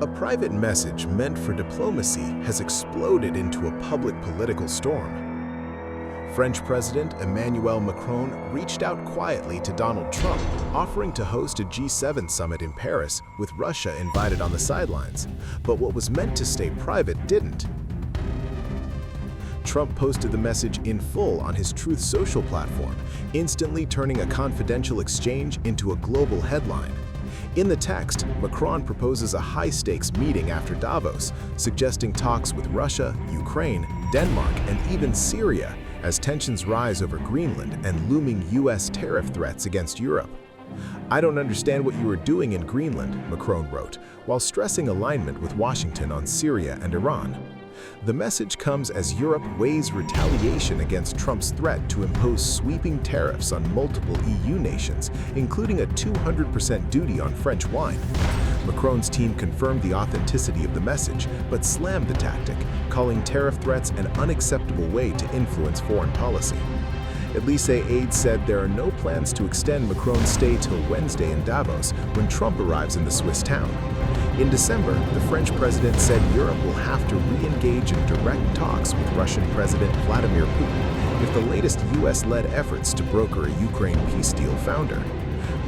A private message meant for diplomacy has exploded into a public political storm. French President Emmanuel Macron reached out quietly to Donald Trump, offering to host a G7 summit in Paris with Russia invited on the sidelines. But what was meant to stay private didn't. Trump posted the message in full on his Truth Social platform, instantly turning a confidential exchange into a global headline. In the text, Macron proposes a high-stakes meeting after Davos, suggesting talks with Russia, Ukraine, Denmark, and even Syria as tensions rise over Greenland and looming US tariff threats against Europe. "I don't understand what you are doing in Greenland," Macron wrote, while stressing alignment with Washington on Syria and Iran. The message comes as Europe weighs retaliation against Trump's threat to impose sweeping tariffs on multiple EU nations, including a 200% duty on French wine. Macron's team confirmed the authenticity of the message, but slammed the tactic, calling tariff threats an unacceptable way to influence foreign policy. Elysée aides said there are no plans to extend Macron's stay till Wednesday in Davos, when Trump arrives in the Swiss town. In December, the French president said Europe will have to re-engage in direct talks with Russian President Vladimir Putin if the latest US-led efforts to broker a Ukraine peace deal founder.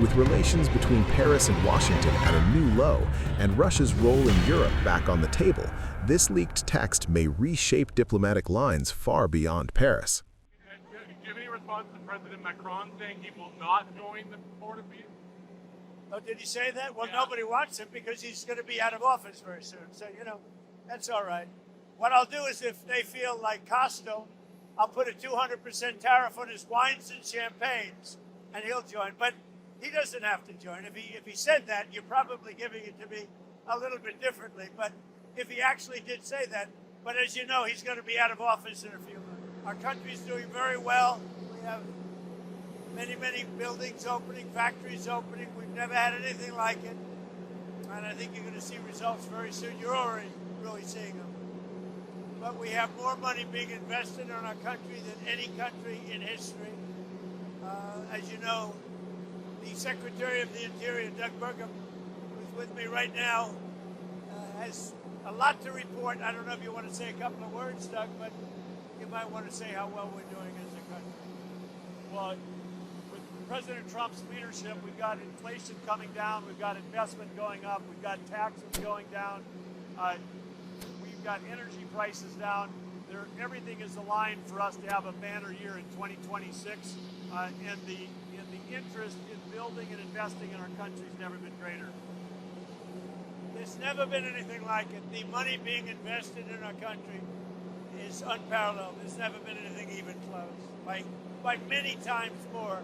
With relations between Paris and Washington at a new low and Russia's role in Europe back on the table, this leaked text may reshape diplomatic lines far beyond Paris. Do you have any response to President Macron saying he will not join the Board of Peace? Oh, did he say that? Well, Yeah. nobody wants him because he's going to be out of office very soon. So, that's all right. What I'll do is if they feel like Costo, I'll put a 200% tariff on his wines and champagnes, and he'll join. But he doesn't have to join. If he said that, you're probably giving it to me a little bit differently. But if he actually did say that, but as you know, he's going to be out of office in a few months. Our country's doing very well. We have many buildings opening, factories opening. We've never had anything like it. And I think you're going to see results very soon. You're already really seeing them. But we have more money being invested in our country than any country in history. As you know, the Secretary of the Interior, Doug Burgum, who's with me right now, has a lot to report. I don't know if you want to say a couple of words, Doug, but you might want to say how well we're doing as a country. Well, with President Trump's leadership, we've got inflation coming down, we've got investment going up, we've got taxes going down, we've got energy prices down. Everything is aligned for us to have a banner year in 2026, and the interest in building and investing in our country has never been greater. There's never been anything like it. The money being invested in our country is unparalleled. There's never been anything even close, by many times more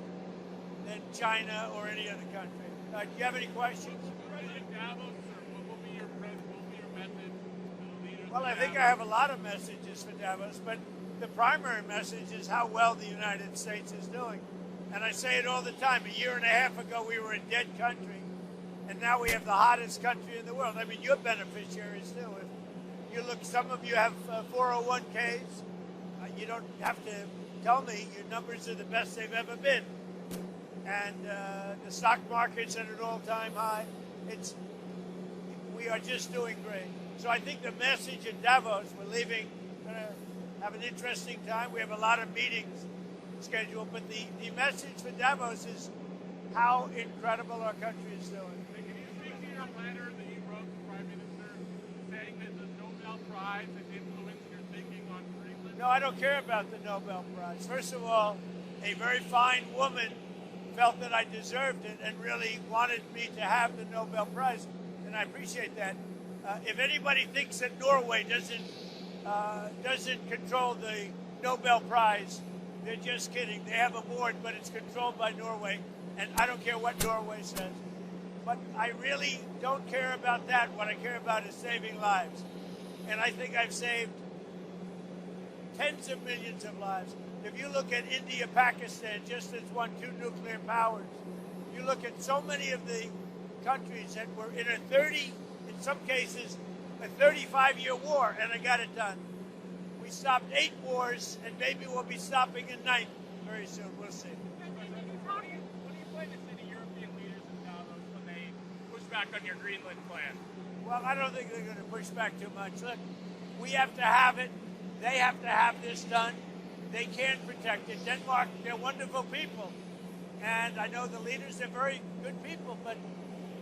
than China or any other country. Do you have any questions? President Davos, or what will be your message to the leaders? Well, I think I have a lot of messages for Davos, but the primary message is how well the United States is doing. And I say it all the time. A year and a half ago, we were a dead country, and now we have the hottest country in the world. I mean, you're beneficiaries too. If you look, some of you have 401ks. You don't have to tell me your numbers are the best they've ever been. And the stock market's at an all-time high. We are just doing great. So I think the message in Davos, we're leaving, going to have an interesting time. We have a lot of meetings scheduled, but the message for Davos is how incredible our country is doing. Can you speak to your letter that you wrote to Prime Minister saying that the Nobel Prize has influenced your thinking on Greenland? No, I don't care about the Nobel Prize. First of all, a very fine woman felt that I deserved it and really wanted me to have the Nobel Prize, and I appreciate that. If anybody thinks that Norway doesn't control the Nobel Prize, they're just kidding. They have a board, but it's controlled by Norway, and I don't care what Norway says. But I really don't care about that. What I care about is saving lives. And I think I've saved tens of millions of lives. If you look at India, Pakistan, just as won 2 nuclear powers, you look at so many of the countries that were in a 30, in some cases, a 35-year war, and I got it done. We stopped 8 wars, and maybe we'll be stopping a 9th very soon. We'll see. What do you plan to say to European leaders in Davos when they push back on your Greenland plan? Well, I don't think they're going to push back too much. Look, we have to have it. They have to have this done. They can protect it. Denmark, they're wonderful people. And I know the leaders, they're very good people, but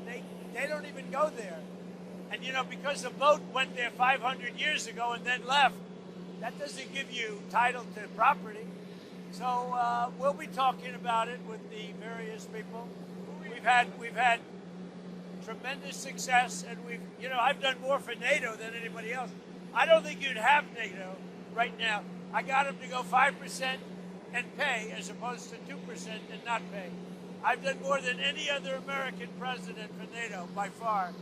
they don't even go there. And, you know, because a boat went there 500 years ago and then left, that doesn't give you title to property. So we'll be talking about it with the various people. We've had tremendous success, and I've done more for NATO than anybody else. I don't think you'd have NATO right now. I got them to go 5% and pay as opposed to 2% and not pay. I've done more than any other American president for NATO by far.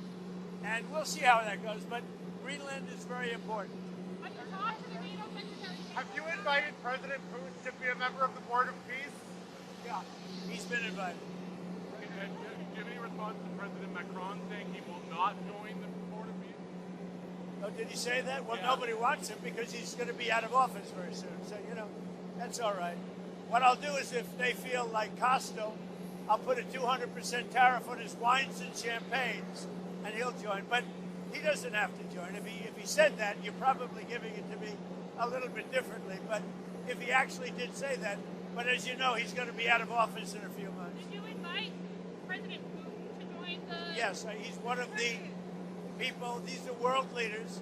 And we'll see how that goes, but Greenland is very important. Have you talked to the NATO Secretary? Have you invited President Putin to be a member of the Board of Peace? Yeah, he's been invited. Do you have any response to President Macron saying he will not join the Board of Peace? Oh, did he say that? Well, Yeah. nobody wants him because he's going to be out of office very soon. So, that's all right. What I'll do is if they feel like Costo, I'll put a 200% tariff on his wines and champagnes, and he'll join. But he doesn't have to join. If he said that, you're probably giving it to me a little bit differently. But if he actually did say that, but as you know, he's going to be out of office in a few months. Did you invite President Putin to join the... Yes, he's one of the people. These are world leaders,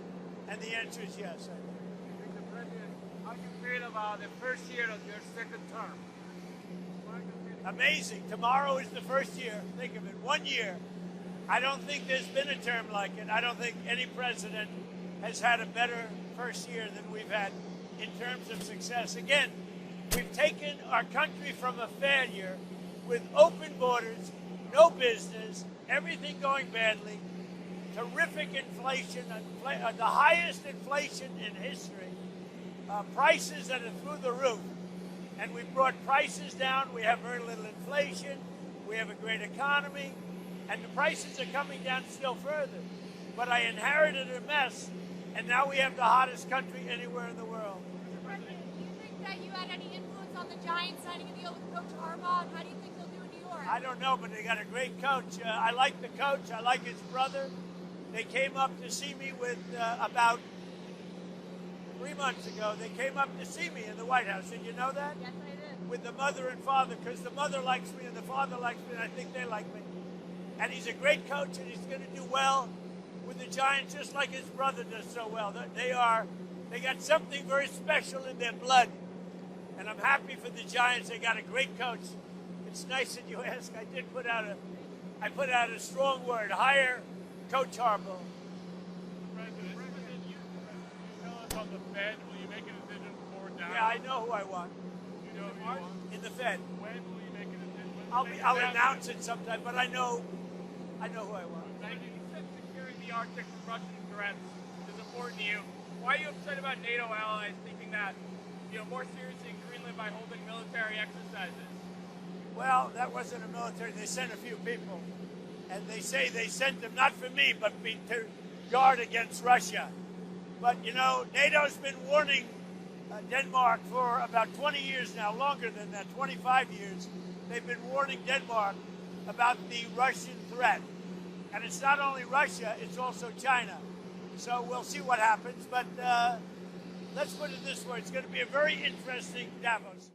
and the answer is yes. Mr. President, how do you feel about the first year of your second term? Amazing. Tomorrow is the first year. Think of it. 1 year. I don't think there's been a term like it. I don't think any president has had a better first year than we've had in terms of success. Again, we've taken our country from a failure with open borders, no business, everything going badly, terrific inflation, the highest inflation in history, prices that are through the roof. And we've brought prices down. We have very little inflation. We have a great economy. And the prices are coming down still further. But I inherited a mess, and now we have the hottest country anywhere in the world. Mr. President, do you think that you had any influence on the Giants signing a deal with Coach Harbaugh? How do you think they'll do in New York? I don't know, but they got a great coach. I like the coach. I like his brother. They came up to see me with about 3 months ago. They came up to see me in the White House. Did you know that? Yes, I did. With the mother and father, because the mother likes me and the father likes me, and I think they like me. And he's a great coach, and he's going to do well with the Giants, just like his brother does so well. They got something very special in their blood, and I'm happy for the Giants. They got a great coach. It's nice that you ask. I put out a strong word. Hire Coach Harbaugh. President, you tell us about the Fed. Will you make a decision before Davos? Yeah, I know who I want You know who you want? in the Fed. When will you make a decision? I'll announce it sometime, but I know who I want. Thank you. You said securing the Arctic from Russian threats is important to you. Why are you upset about NATO allies thinking that, more seriously in Greenland by holding military exercises? Well, that wasn't a military. They sent a few people, and they say they sent them not for me, but to guard against Russia. But NATO's been warning Denmark for about 20 years now, longer than that, 25 years. They've been warning Denmark about the Russian threat. And it's not only Russia, it's also China. So we'll see what happens. But let's put it this way. It's going to be a very interesting Davos.